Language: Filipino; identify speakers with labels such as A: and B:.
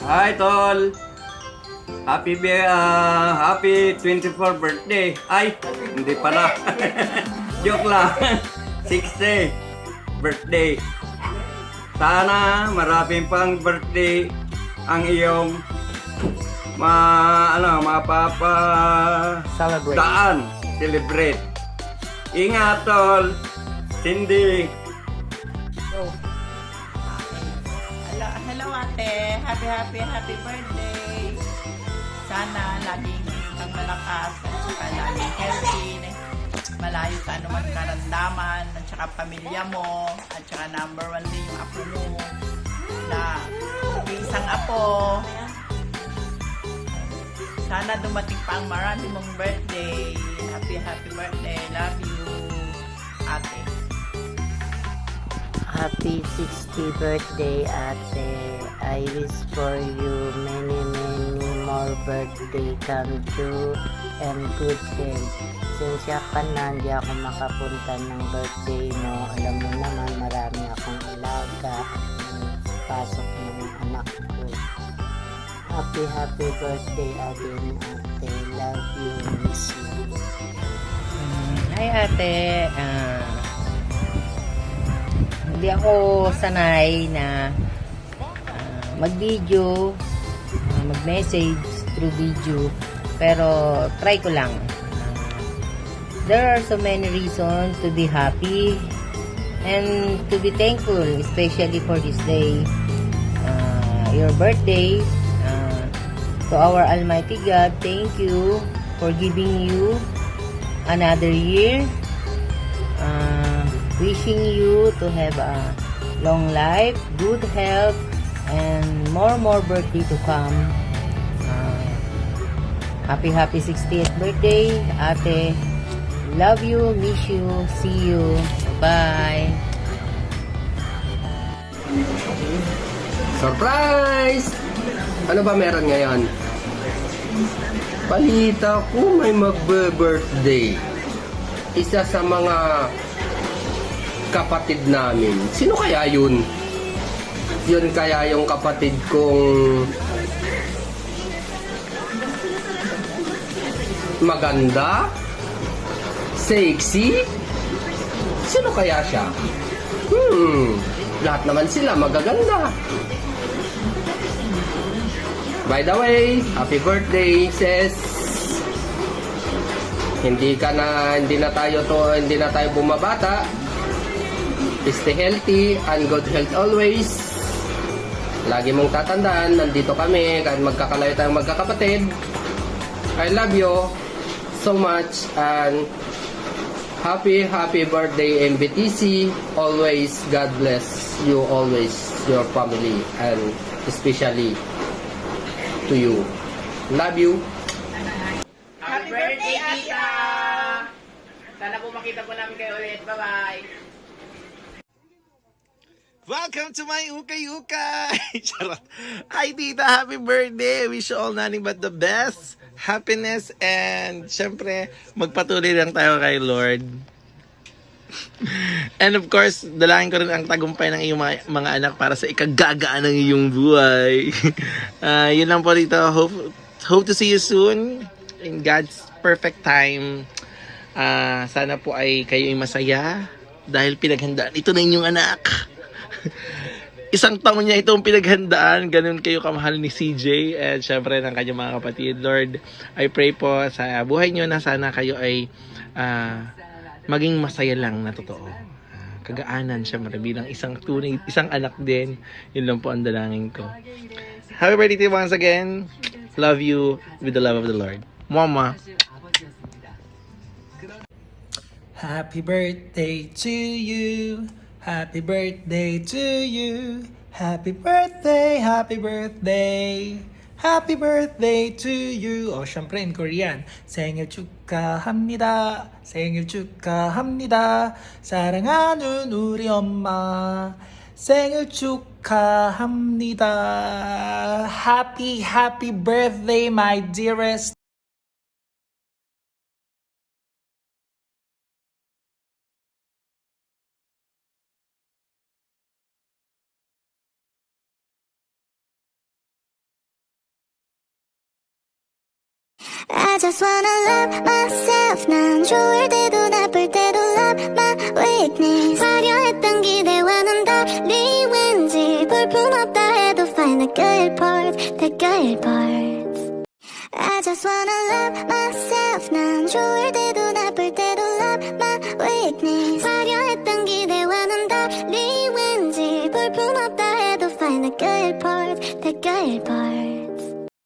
A: Hi, Tol. Happy 24th birthday. Ay, hindi pala. Joke lang. 60 birthday. Sana maraming pang birthday ang iyong mapapa
B: Celebrate.
A: celebrate. Ingat, Tol. Cindy.
C: Hello ate, happy birthday. Sana laging kang malakas at saka laging healthy. Malayo ka naman karamdaman at saka pamilya mo at saka number 1 din yung apo mo na isang apo. Sana dumating pa ang marami mong birthday. Happy birthday. Love you, ate.
B: Happy 60th birthday, ate. I wish for you many more birthday come true and good health. Sensya ka na, hindi ako makapunta ng birthday mo. Alam mo naman, marami akong alaga. Pasok ng anak ko. Happy birthday again, ate. Love you, miss you.
D: Hi ate, hindi ako sanay na mag-video, mag-message through video, pero try ko lang. There are so many reasons to be happy and to be thankful, especially for this day, your birthday. To our Almighty God, thank you for giving you another year. Wishing you to have a long life, good health, and more birthday to come. Happy 60th birthday, ate. Love you, miss you, see you. Bye.
E: Surprise! Ano ba meron ngayon? Balita ko may magbe-birthday. Isa sa mga kapatid namin. Sino kaya yun? Yun kaya yung kapatid kong maganda? Sexy? Sino kaya siya? Lahat naman sila magaganda. By the way, happy birthday, sis. Hindi na tayo bumabata. Stay healthy and good health always. Lagi mong tatandaan, nandito kami kahit magkakalayo tayong magkakapatid. I love you so much and happy birthday MBTC. Always God bless you always, your family and especially to you. Love you.
C: Happy birthday, Tita! Sana po makita po namin kayo ulit. Bye-bye!
F: Welcome to my ukay-ukay! Charot! Hi, tita! Happy birthday! Wish you all nothing but the best, happiness, and syempre, magpatuloy lang tayo kay Lord. And of course, dalangin ko rin ang tagumpay ng iyong mga anak para sa ikagagaan ng iyong buhay. Yun lang po dito. Hope to see you soon in God's perfect time. Sana po ay kayo ay masaya dahil pinaghandaan ito na inyong anak. Isang taon niya itong pinaghandaan. Ganun kayo kamahal ni CJ and syempre ng kanyang mga kapatid. Lord, I pray po sa buhay niyo na sana kayo ay maging masaya lang na totoo. Kagaanan syempre bilang isang anak din. Yun lang po ang dalangin ko. Happy birthday once again. Love you with the love of the Lord. Mama.
G: Happy birthday to you. Happy birthday to you. Happy birthday, happy birthday. Happy birthday to you. syempre in Korean. 생일 축하합니다. 생일 축하합니다. 사랑하는 우리 엄마. 생일 축하합니다. Happy birthday, my dearest.
H: just wanna love myself. 난 좋을 때도 나쁠 때도 love my weakness. 화려했던 기대와는 달리 왠지 볼품없다 해도 find the good parts, the good parts. I just wanna love myself. 난 좋을 때도 나쁠 때도 love my weakness. 화려했던 기대와는 달리 왠지 볼품없다 해도 find the good parts, the good parts.